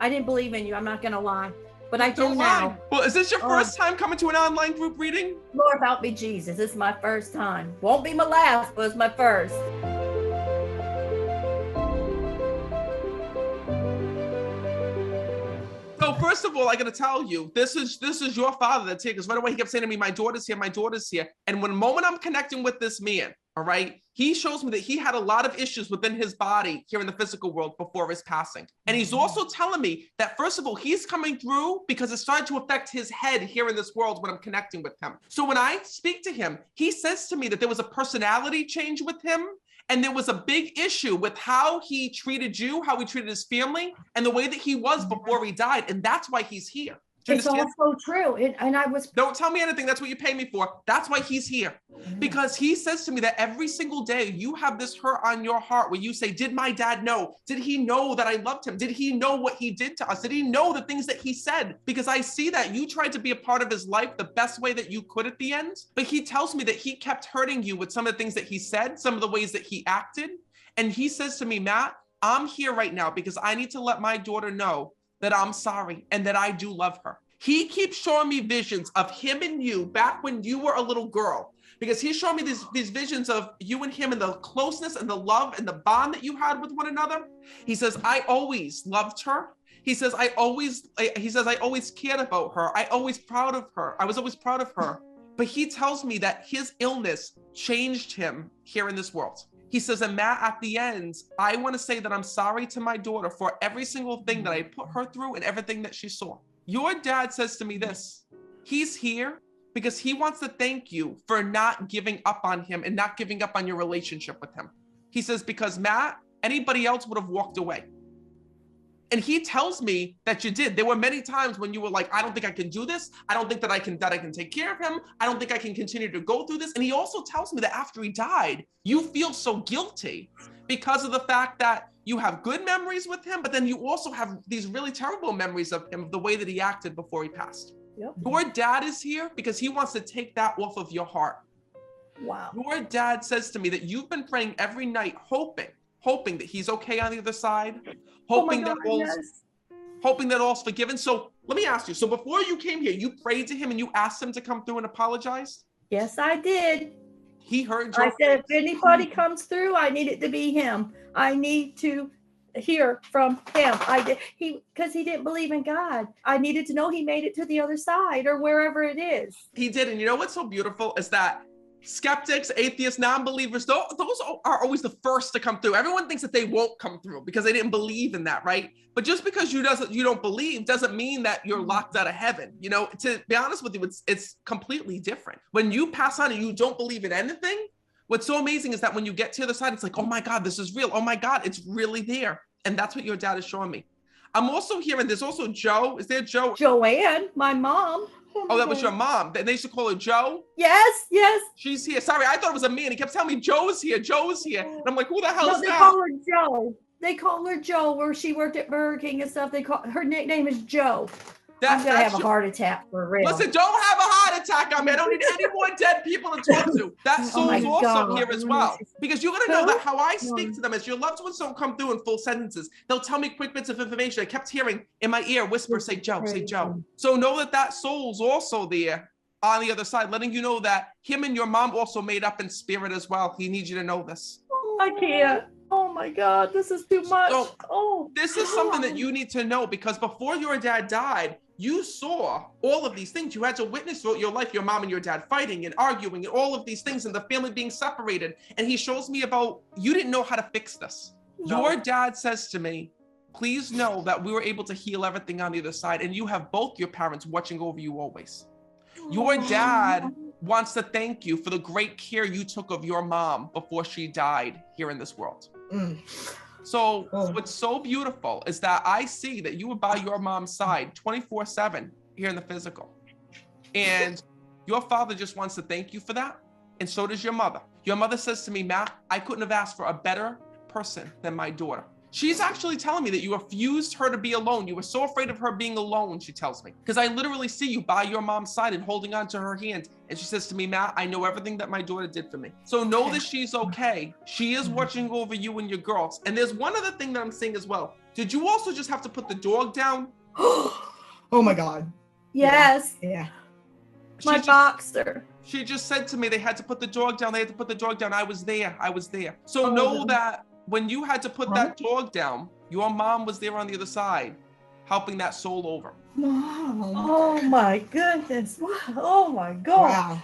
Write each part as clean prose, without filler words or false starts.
I didn't believe in you. I'm not going to lie, but I do Don't lie. now. Well, is this your first time coming to an online group reading? Lord help me, Jesus. This is my first time. Won't be my last, but it's my first. So first of all, I gotta tell you, this is your father that's here, because right away he kept saying to me, my daughter's here, my daughter's here. And when the moment I'm connecting with this man, all right, he shows me that he had a lot of issues within his body here in the physical world before his passing. And he's also telling me that, first of all, he's coming through because it started to affect his head here in this world when I'm connecting with him. So when I speak to him, he says to me that there was a personality change with him. And there was a big issue with how he treated you, how he treated his family, and the way that he was before he died. And that's why he's here. It's also true. And I was... Don't tell me anything. That's what you pay me for. That's why he's here. Because he says to me that every single day you have this hurt on your heart where you say, did my dad know? Did he know that I loved him? Did he know what he did to us? Did he know the things that he said? Because I see that you tried to be a part of his life the best way that you could at the end. But he tells me that he kept hurting you with some of the things that he said, some of the ways that he acted. And he says to me, Matt, I'm here right now because I need to let my daughter know that I'm sorry and that I do love her. He keeps showing me visions of him and you back when you were a little girl, because he's showing me these visions of you and him and the closeness and the love and the bond that you had with one another. He says, I always loved her. He says, I always cared about her. I was always proud of her. But he tells me that his illness changed him here in this world. He says, and Matt, at the end, I want to say that I'm sorry to my daughter for every single thing that I put her through and everything that she saw. Your dad says to me this, he's here because he wants to thank you for not giving up on him and not giving up on your relationship with him. He says, because Matt, anybody else would have walked away. And he tells me that you did. There were many times when you were like, I don't think I can do this. I don't think that I can take care of him. I don't think I can continue to go through this. And he also tells me that after he died, you feel so guilty because of the fact that you have good memories with him, but then you also have these really terrible memories of him, the way that he acted before he passed. Yep. Your dad is here because he wants to take that off of your heart. Wow. Your dad says to me that you've been praying every night, hoping that he's okay on the other side, hoping that all's forgiven. So let me ask you, so before you came here, you prayed to him and you asked him to come through and apologize? Yes, I did. He heard your I said, if anybody comes through, I need it to be him. I need to hear from him. Because he didn't believe in God. I needed to know he made it to the other side or wherever it is. He did. And you know what's so beautiful is that skeptics, atheists, non-believers, those are always the first to come through. Everyone thinks that they won't come through because they didn't believe in that, right? But just because you don't believe doesn't mean that you're locked out of heaven. You know, to be honest with you, it's completely different. When you pass on and you don't believe in anything, what's so amazing is that when you get to the other side, it's like, oh my God, this is real. Oh my God, it's really there. And that's what your dad is showing me. I'm also hearing there's also Joe. Is there Joe? Joanne, my mom. Oh, that was your mom. They used to call her Joe? Yes. She's here. Sorry, I thought it was a man. He kept telling me Joe's here. And I'm like, who the hell is that? They call her Joe. They call her Joe where she worked at Burger King and stuff. Her nickname is Joe. I'm going to have a heart attack for real. Listen, don't have a heart attack on me. I don't need any more dead people to talk to. That soul's also here as well. Because you're going to know that how I speak to them is your loved ones don't come through in full sentences. They'll tell me quick bits of information. I kept hearing in my ear whisper, say Joe, say Joe. So know that soul's also there on the other side, letting you know that him and your mom also made up in spirit as well. He needs you to know this. I can't. Oh my God, this is too much. So, this is something that you need to know, because before your dad died, you saw all of these things. You had to witness throughout your life, your mom and your dad fighting and arguing and all of these things and the family being separated. And he shows me about, you didn't know how to fix this. No. Your dad says to me, please know that we were able to heal everything on the other side. And you have both your parents watching over you always. Your dad wants to thank you for the great care you took of your mom before she died here in this world. So what's so beautiful is that I see that you were by your mom's side 24/7 here in the physical. And your father just wants to thank you for that. And so does your mother. Your mother says to me, Matt, I couldn't have asked for a better person than my daughter. She's actually telling me that you refused her to be alone. You were so afraid of her being alone, she tells me. Because I literally see you by your mom's side and holding on to her hand. And she says to me, Matt, I know everything that my daughter did for me. So know that she's okay. She is watching over you and your girls. And there's one other thing that I'm saying as well. Did you also just have to put the dog down? Oh my God. Yes. Yeah. My boxer. She just said to me they had to put the dog down. They had to put the dog down. I was there. So Oh, know no. that when you had to put that dog down, your mom was there on the other side, helping that soul over. Mom. Oh my goodness. Oh my God. Wow.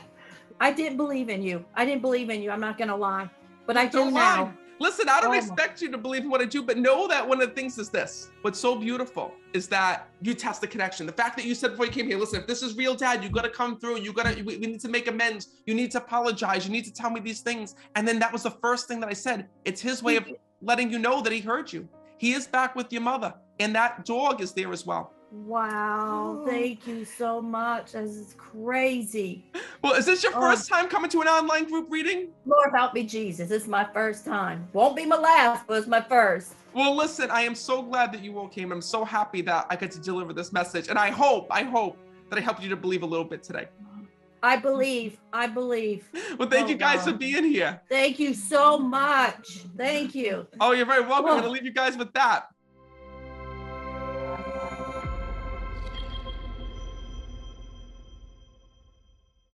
I didn't believe in you. I'm not going to lie. But I do Don't now. lie. Listen, I don't Oh. expect you to believe in what I do, but know that one of the things is this. What's so beautiful is that you test the connection. The fact that you said before you came here, listen, if this is real, Dad, you got to come through. We need to make amends. You need to apologize. You need to tell me these things. And then that was the first thing that I said. It's his way of letting you know that he heard you. He is back with your mother, and that dog is there as well. Wow. Thank you so much. This is crazy. Well, is this your first time coming to an online group reading? Lord help me, Jesus. This is my first time. Won't be my last, but it's my first. Well, listen, I am so glad that you all came. I'm so happy that I got to deliver this message. And I hope that I helped you to believe a little bit today. I believe. Well, thank you guys for being here. Thank you so much. Thank you. Oh, you're very welcome. I'm going to leave you guys with that.